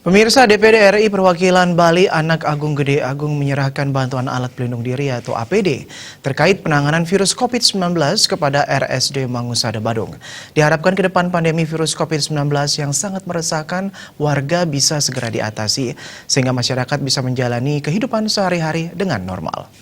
Pemirsa, DPD RI Perwakilan Bali Anak Agung Gede Agung menyerahkan bantuan alat pelindung diri atau APD terkait penanganan virus COVID-19 kepada RSD Mangusada Badung. Diharapkan ke depan pandemi virus COVID-19 yang sangat meresahkan warga bisa segera diatasi sehingga masyarakat bisa menjalani kehidupan sehari-hari dengan normal.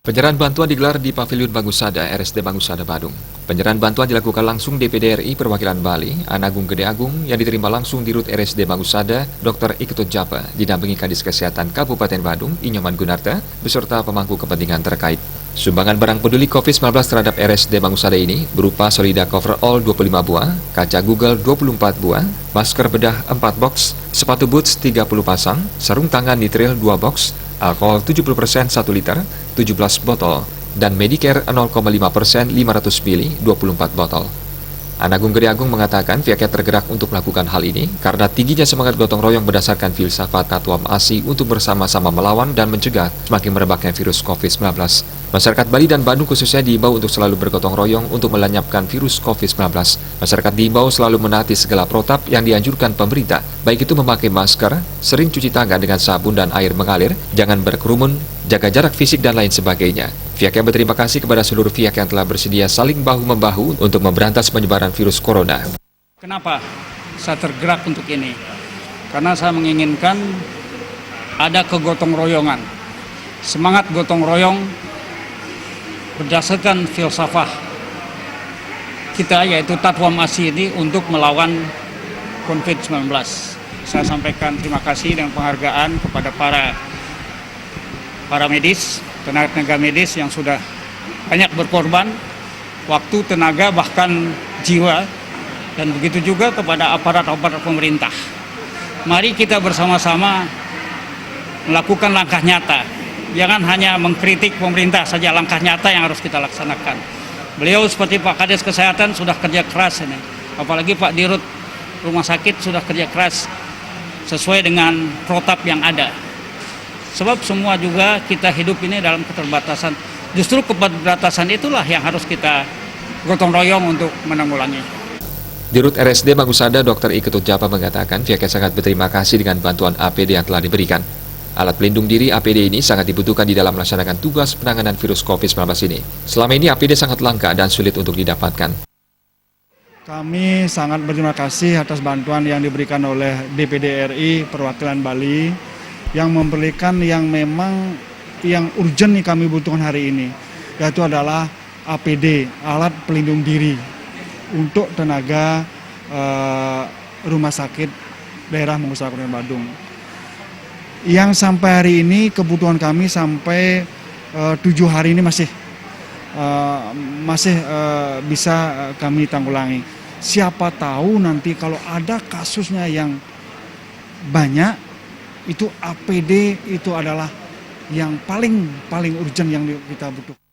Penyerahan bantuan digelar di Paviliun Mangusada, RSD Mangusada Badung. Penyerahan bantuan dilakukan langsung DPD RI Perwakilan Bali, Anak Agung Gede Agung, yang diterima langsung di Rut RSD Mangusada, Dr. Iketut Japa, didampingi Kadis Kesehatan Kabupaten Badung, Inyoman Gunarta, beserta pemangku kepentingan terkait. Sumbangan barang peduli COVID-19 terhadap RSD Mangusada ini berupa Solida Coverall 25 buah, kaca Google 24 buah, masker bedah 4 box, sepatu boots 30 pasang, sarung tangan nitril 2 box, alkohol 70% 1 liter, 17 botol, dan Medicare 0,5% 500 mili 24 botol. Anak Agung Gede Agung mengatakan pihaknya tergerak untuk melakukan hal ini karena tingginya semangat gotong royong berdasarkan filsafat Tatuam ASI untuk bersama-sama melawan dan mencegah semakin merebaknya virus COVID-19. Masyarakat Bali dan Bandung khususnya diimbau untuk selalu bergotong royong untuk melenyapkan virus COVID-19. Masyarakat diimbau selalu menaati segala protap yang dianjurkan pemerintah, baik itu memakai masker, sering cuci tangan dengan sabun dan air mengalir, jangan berkerumun, jaga jarak fisik dan lain sebagainya. Pihaknya berterima kasih kepada seluruh pihak yang telah bersedia saling bahu-membahu untuk memberantas penyebaran virus corona. Kenapa saya tergerak untuk ini? Karena saya menginginkan ada kegotong royongan. Semangat gotong royong berdasarkan filsafah kita, yaitu Tatuam ASI ini untuk melawan COVID-19. Saya sampaikan terima kasih dan penghargaan kepada para medis, tenaga medis yang sudah banyak berkorban waktu, tenaga, bahkan jiwa, dan begitu juga kepada aparat-aparat pemerintah. Mari kita bersama-sama melakukan langkah nyata. Jangan hanya mengkritik pemerintah saja, langkah nyata yang harus kita laksanakan. Beliau seperti Pak Kadis Kesehatan sudah kerja keras ini, apalagi Pak Dirut Rumah Sakit sudah kerja keras sesuai dengan protap yang ada. Sebab semua juga kita hidup ini dalam keterbatasan. Justru keterbatasan itulah yang harus kita gotong royong untuk menanggulangi. Dirut RSD Mangusada, Dr. Iketut Japa mengatakan pihaknya sangat berterima kasih dengan bantuan APD yang telah diberikan. Alat pelindung diri APD ini sangat dibutuhkan di dalam melaksanakan tugas penanganan virus COVID-19 ini. Selama ini APD sangat langka dan sulit untuk didapatkan. Kami sangat berterima kasih atas bantuan yang diberikan oleh DPD RI Perwakilan Bali yang memberikan yang memang yang urgent nih kami butuhkan hari ini, yaitu adalah APD, alat pelindung diri untuk tenaga rumah sakit daerah Mangusada Kabupaten Badung. Yang sampai hari ini kebutuhan kami sampai 7 hari ini masih bisa kami tanggulangi. Siapa tahu nanti kalau ada kasusnya yang banyak, itu APD itu adalah yang paling urgent yang kita butuhkan.